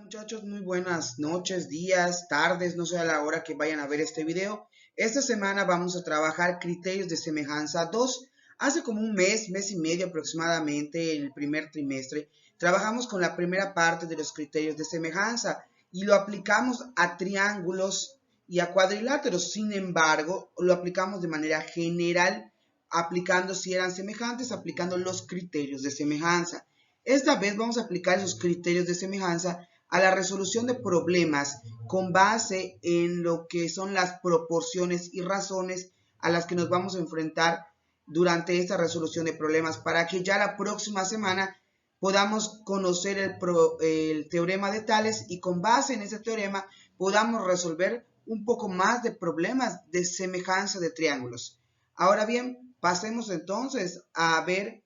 Muchachos, muy buenas noches, días, tardes, no sé a la hora que vayan a ver este video. Esta semana vamos a trabajar criterios de semejanza 2. Hace como un mes y medio aproximadamente, en el primer trimestre, trabajamos con la primera parte de los criterios de semejanza y lo aplicamos a triángulos y a cuadriláteros. Sin embargo, lo aplicamos de manera general, aplicando si eran semejantes, aplicando los criterios de semejanza. Esta vez vamos a aplicar esos criterios de semejanza a la resolución de problemas con base en lo que son las proporciones y razones a las que nos vamos a enfrentar durante esta resolución de problemas, para que ya la próxima semana podamos conocer el teorema de Tales y con base en ese teorema podamos resolver un poco más de problemas de semejanza de triángulos. Ahora bien, pasemos entonces a ver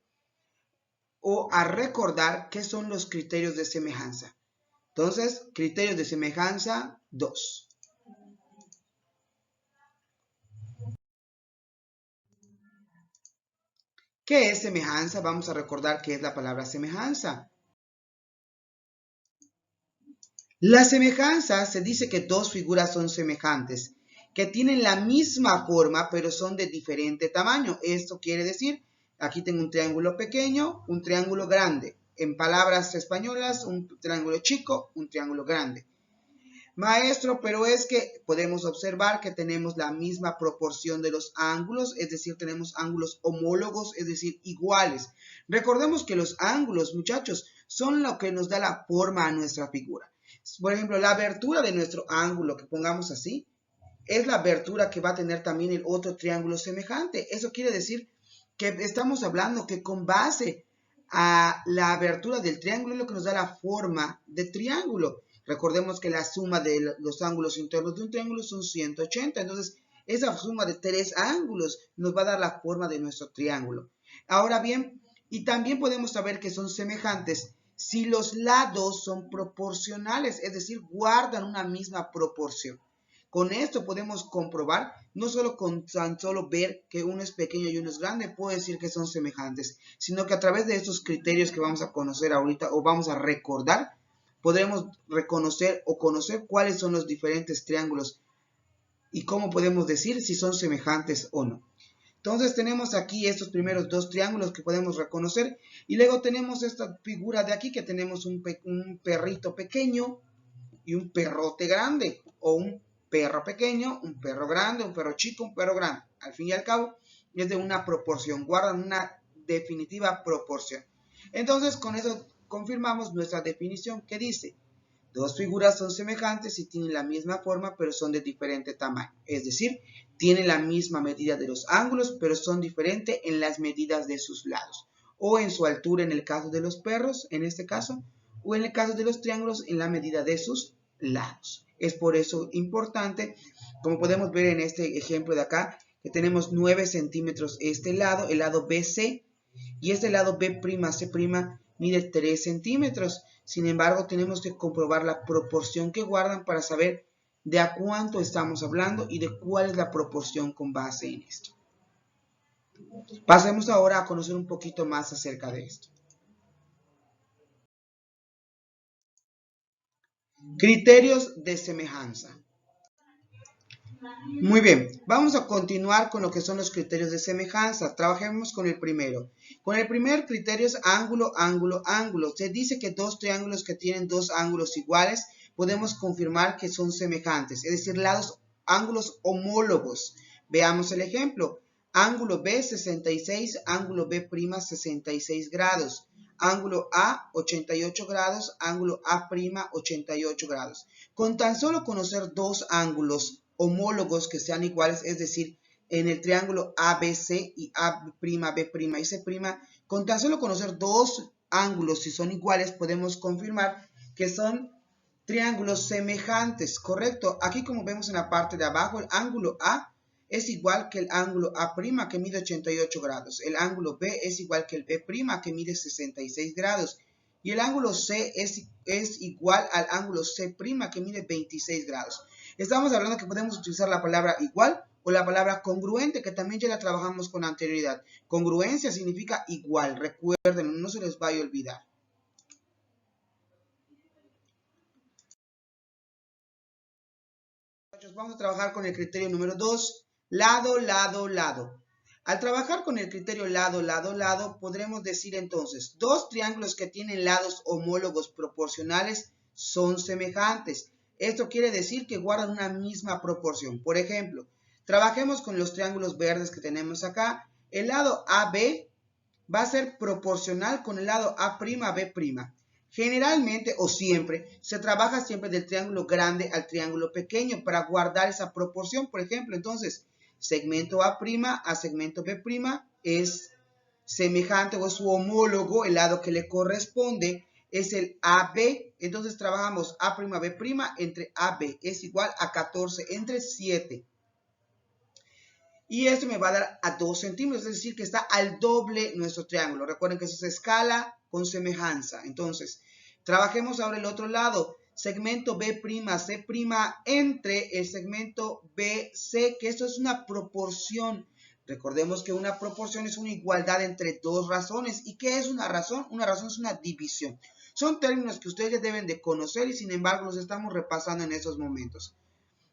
o a recordar qué son los criterios de semejanza. Entonces, criterios de semejanza 2. ¿Qué es semejanza? Vamos a recordar qué es la palabra semejanza. La semejanza se dice que dos figuras son semejantes, que tienen la misma forma, pero son de diferente tamaño. Esto quiere decir, aquí tengo un triángulo pequeño, un triángulo grande. En palabras españolas, un triángulo chico, un triángulo grande. Maestro, pero es que podemos observar que tenemos la misma proporción de los ángulos, es decir, tenemos ángulos homólogos, es decir, iguales. Recordemos que los ángulos, muchachos, son lo que nos da la forma a nuestra figura. Por ejemplo, la abertura de nuestro ángulo, que pongamos así, es la abertura que va a tener también el otro triángulo semejante. Eso quiere decir que estamos hablando que con base a la abertura del triángulo es lo que nos da la forma de triángulo. Recordemos que la suma de los ángulos internos de un triángulo son 180. Entonces, esa suma de tres ángulos nos va a dar la forma de nuestro triángulo. Ahora bien, y también podemos saber que son semejantes si los lados son proporcionales, es decir, guardan una misma proporción. Con esto podemos comprobar, no solo con tan solo ver que uno es pequeño y uno es grande, puedo decir que son semejantes, sino que a través de estos criterios que vamos a conocer ahorita o vamos a recordar, podremos reconocer o conocer cuáles son los diferentes triángulos y cómo podemos decir si son semejantes o no. Entonces tenemos aquí estos primeros dos triángulos que podemos reconocer y luego tenemos esta figura de aquí que tenemos un perrito pequeño y un perrote grande, o un perro pequeño, un perro grande, un perro chico, un perro grande. Al fin y al cabo es de una proporción, guardan una definitiva proporción. Entonces con eso confirmamos nuestra definición que dice: dos figuras son semejantes y tienen la misma forma, pero son de diferente tamaño. Es decir, tienen la misma medida de los ángulos, pero son diferentes en las medidas de sus lados. O en su altura en el caso de los perros, en este caso, o en el caso de los triángulos, en la medida de sus lados. Es por eso importante, como podemos ver en este ejemplo de acá, que tenemos 9 centímetros este lado, el lado BC, y este lado B'C' mide 3 centímetros. Sin embargo, tenemos que comprobar la proporción que guardan para saber de a cuánto estamos hablando y de cuál es la proporción con base en esto. Pasemos ahora a conocer un poquito más acerca de esto. Criterios de semejanza. Muy bien, vamos a continuar con lo que son los criterios de semejanza. Trabajemos con el primero. Con el primer criterio es ángulo, ángulo, ángulo. Se dice que dos triángulos que tienen dos ángulos iguales podemos confirmar que son semejantes, es decir, ángulos homólogos. Veamos el ejemplo. Ángulo B 66, ángulo B' 66 grados. Ángulo A 88 grados, ángulo A' 88 grados. Con tan solo conocer dos ángulos homólogos que sean iguales, es decir, en el triángulo ABC y A'B' y C', con tan solo conocer dos ángulos, si son iguales, podemos confirmar que son triángulos semejantes, ¿correcto? Aquí, como vemos en la parte de abajo, el ángulo A es igual que el ángulo A' que mide 88 grados. El ángulo B es igual que el B' que mide 66 grados. Y el ángulo C es igual al ángulo C' que mide 26 grados. Estamos hablando que podemos utilizar la palabra igual o la palabra congruente, que también ya la trabajamos con anterioridad. Congruencia significa igual, recuerden, no se les vaya a olvidar. Vamos a trabajar con el criterio número 2, lado, lado, lado. Al trabajar con el criterio lado, lado, lado, podremos decir entonces, dos triángulos que tienen lados homólogos proporcionales son semejantes. Esto quiere decir que guardan una misma proporción. Por ejemplo, trabajemos con los triángulos verdes que tenemos acá. El lado AB va a ser proporcional con el lado A'B'. Generalmente o siempre se trabaja siempre del triángulo grande al triángulo pequeño para guardar esa proporción. Por ejemplo, entonces, segmento A' a segmento B' es semejante o es su homólogo, el lado que le corresponde es el AB. Entonces trabajamos A'B' entre AB es igual a 14 entre 7. Y esto me va a dar a 2 centímetros, es decir, que está al doble nuestro triángulo. Recuerden que eso es escala con semejanza. Entonces, trabajemos ahora el otro lado. Segmento B'C' entre el segmento BC, que esto es una proporción. Recordemos que una proporción es una igualdad entre dos razones. ¿Y qué es una razón? Una razón es una división. Son términos que ustedes deben de conocer y sin embargo los estamos repasando en esos momentos.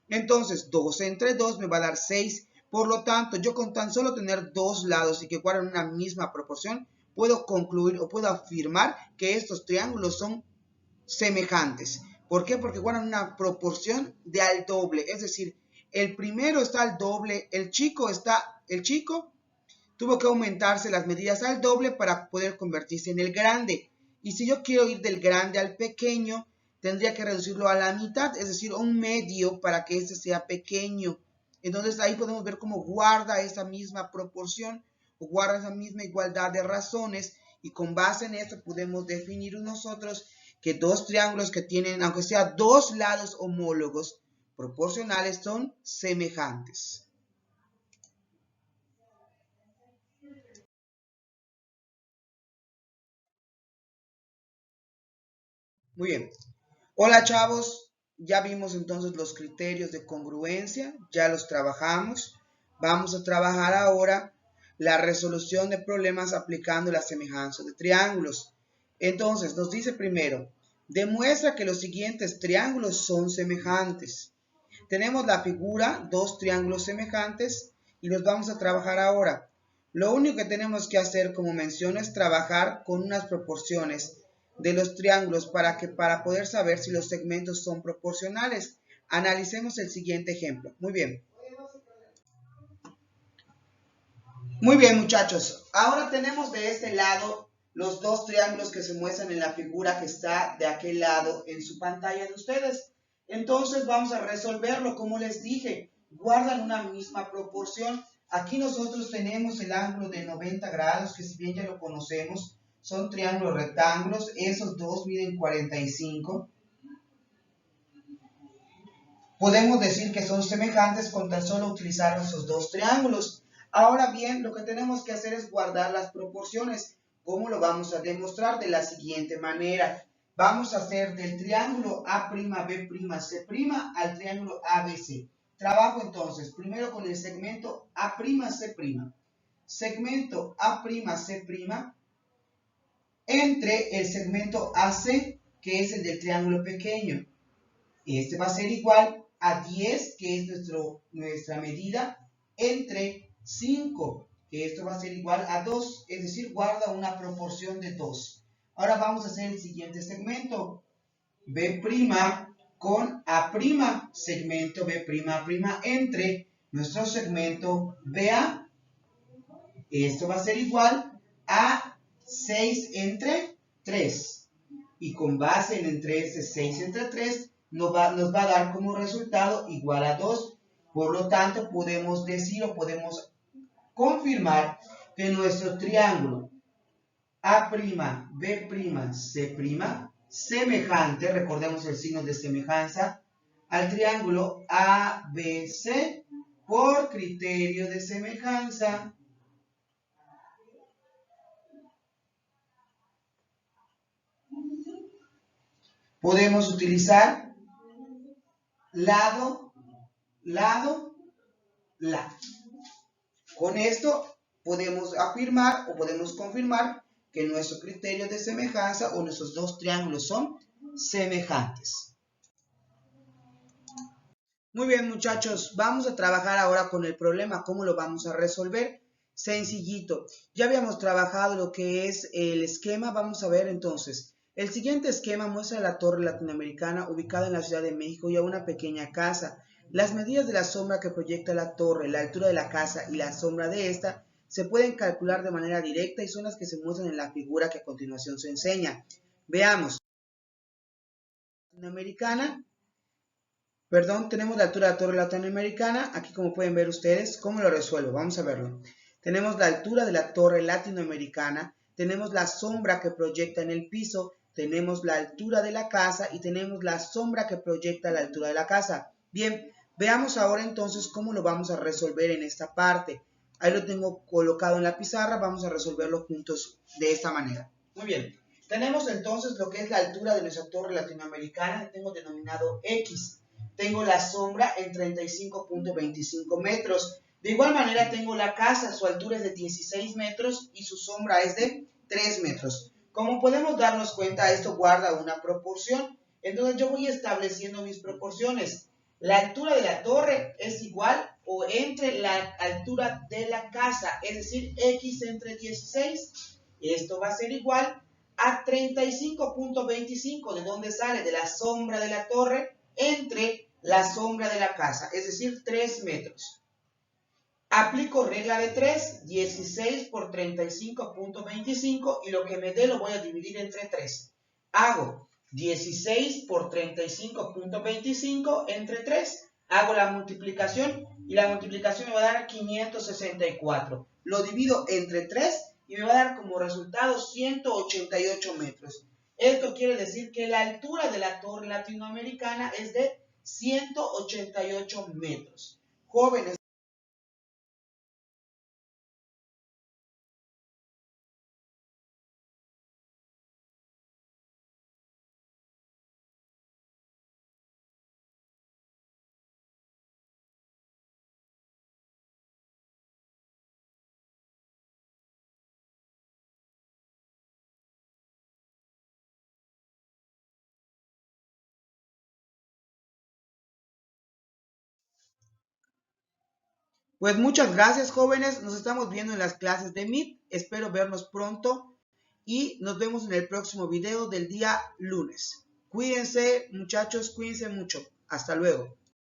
Entonces, 2 entre 2 me va a dar 6. Por lo tanto, yo con tan solo tener dos lados y que guardan una misma proporción, puedo concluir o puedo afirmar que estos triángulos son semejantes. ¿Por qué? Porque guardan una proporción de al doble. Es decir, el primero está al doble, el chico tuvo que aumentarse las medidas al doble para poder convertirse en el grande. Y si yo quiero ir del grande al pequeño, tendría que reducirlo a la mitad, es decir, un medio para que este sea pequeño. Entonces ahí podemos ver cómo guarda esa misma proporción o guarda esa misma igualdad de razones y con base en esto podemos definir nosotros que dos triángulos que tienen, aunque sea dos lados homólogos proporcionales, son semejantes. Muy bien. Hola chavos, ya vimos entonces los criterios de congruencia, ya los trabajamos. Vamos a trabajar ahora la resolución de problemas aplicando la semejanza de triángulos. Entonces, nos dice primero, demuestra que los siguientes triángulos son semejantes. Tenemos la figura, dos triángulos semejantes, y los vamos a trabajar ahora. Lo único que tenemos que hacer, como menciono, es trabajar con unas proporciones de los triángulos para poder saber si los segmentos son proporcionales. Analicemos el siguiente ejemplo. Muy bien. Muy bien, muchachos. Ahora tenemos de este lado los dos triángulos que se muestran en la figura que está de aquel lado en su pantalla de ustedes. Entonces vamos a resolverlo. Como les dije, guardan una misma proporción. Aquí nosotros tenemos el ángulo de 90 grados, que si bien ya lo conocemos, son triángulos rectángulos. Esos dos miden 45. Podemos decir que son semejantes con tan solo utilizar esos dos triángulos. Ahora bien, lo que tenemos que hacer es guardar las proporciones. ¿Cómo lo vamos a demostrar? De la siguiente manera. Vamos a hacer del triángulo A'B'C' al triángulo ABC. Trabajo entonces primero con el segmento A'C'. Segmento A'C' entre el segmento AC, que es el del triángulo pequeño. Este va a ser igual a 10, que es nuestra medida, entre 5, que esto va a ser igual a 2, es decir, guarda una proporción de 2. Ahora vamos a hacer el siguiente segmento, B' con A', segmento B'A' entre nuestro segmento BA. Esto va a ser igual a 6 entre 3. Y con base en entre este 6 entre 3, nos va a dar como resultado igual a 2. Por lo tanto, podemos decir o podemos confirmar que nuestro triángulo A'B', C', semejante, recordemos el signo de semejanza, al triángulo ABC por criterio de semejanza. Podemos utilizar lado, lado, lado. Con esto podemos afirmar o podemos confirmar que nuestro criterio de semejanza o nuestros dos triángulos son semejantes. Muy bien, muchachos, vamos a trabajar ahora con el problema. ¿Cómo lo vamos a resolver? Sencillito. Ya habíamos trabajado lo que es el esquema. Vamos a ver entonces. El siguiente esquema muestra la torre latinoamericana ubicada en la Ciudad de México y a una pequeña casa. Las medidas de la sombra que proyecta la torre, la altura de la casa y la sombra de esta se pueden calcular de manera directa y son las que se muestran en la figura que a continuación se enseña. Veamos. Latinoamericana. Perdón, tenemos la altura de la torre latinoamericana. Aquí como pueden ver ustedes, ¿cómo lo resuelvo? Vamos a verlo. Tenemos la altura de la torre latinoamericana, tenemos la sombra que proyecta en el piso, tenemos la altura de la casa y tenemos la sombra que proyecta la altura de la casa. Bien, veamos ahora entonces cómo lo vamos a resolver en esta parte. Ahí lo tengo colocado en la pizarra, vamos a resolverlo juntos de esta manera. Muy bien, tenemos entonces lo que es la altura de nuestra torre latinoamericana, que tengo denominado X. Tengo la sombra en 35.25 metros. De igual manera tengo la casa, su altura es de 16 metros y su sombra es de 3 metros. Como podemos darnos cuenta, esto guarda una proporción. Entonces yo voy estableciendo mis proporciones. La altura de la torre es igual o entre la altura de la casa, es decir, X entre 16. Esto va a ser igual a 35.25, ¿de dónde sale? De la sombra de la torre entre la sombra de la casa, es decir, 3 metros. Aplico regla de 3, 16 por 35.25 y lo que me dé lo voy a dividir entre 3. Hago 16 por 35.25 entre 3. Hago la multiplicación y la multiplicación me va a dar 564. Lo divido entre 3 y me va a dar como resultado 188 metros. Esto quiere decir que la altura de la torre latinoamericana es de 188 metros. Jóvenes, pues muchas gracias, jóvenes. Nos estamos viendo en las clases de Meet. Espero vernos pronto y nos vemos en el próximo video del día lunes. Cuídense, muchachos, cuídense mucho. Hasta luego.